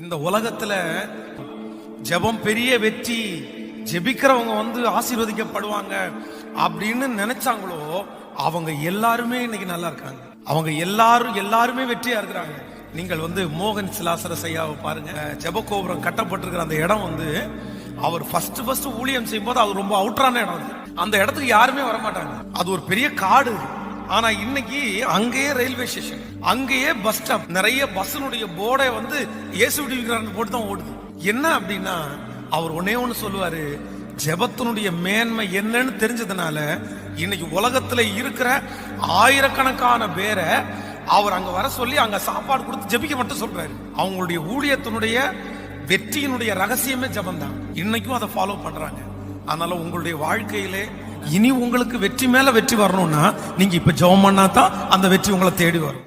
இந்த உலகத்துல ஜெபம் பெரிய வெற்றி, ஜெபிக்கிறவங்க ஆசீர்வதிக்கப்படுவாங்க அப்படின்னு நினைச்சாங்களோ அவங்க எல்லாருமே இன்னைக்கு நல்லா இருக்காங்க. அவங்க எல்லாருமே வெற்றியா இருக்கிறாங்க. நீங்கள் மோகன் சிலாசரஸ் ஐயாவை பாருங்க. ஜெபகோபுரம் கட்டப்பட்டிருக்கிற அந்த இடம் அவர் ஃபர்ஸ்ட் ஊழியம் செய்யும் போது அது ரொம்ப அவுட்டரான இடம். அந்த இடத்துக்கு யாருமே வரமாட்டாங்க. அது ஒரு பெரிய காடு. ஆனா இன்னைக்கு அங்கேயே ரயில்வே ஸ்டேஷன், அங்கேயே பஸ் ஸ்டாப், நிறைய பஸ்ஸுடைய போர்டை இயேசு போட்டு தான் ஓடுது. என்ன அப்படின்னா அவர் ஒன்னே ஒண்ணு சொல்லுவாரு, ஜெபத்தினுடைய மேன்மை என்னன்னு தெரிஞ்சதுனால இன்னைக்கு உலகத்துல இருக்கிற ஆயிரக்கணக்கான பேரை அவர் அங்க வர சொல்லி அங்க சாப்பாடு கொடுத்து ஜெபிக்க மட்டும் சொல்றாரு. அவங்களுடைய ஊழியத்தினுடைய வெற்றியினுடைய ரகசியமே ஜெபம் தான். இன்னைக்கும் அதை ஃபாலோ பண்றாங்க. அதனால உங்களுடைய வாழ்க்கையிலே இனி உங்களுக்கு வெற்றி மேல வெற்றி வரணும்னா நீங்க இப்ப ஜெபம் பண்ணா தான் அந்த வெற்றி உங்களை தேடி வரும்.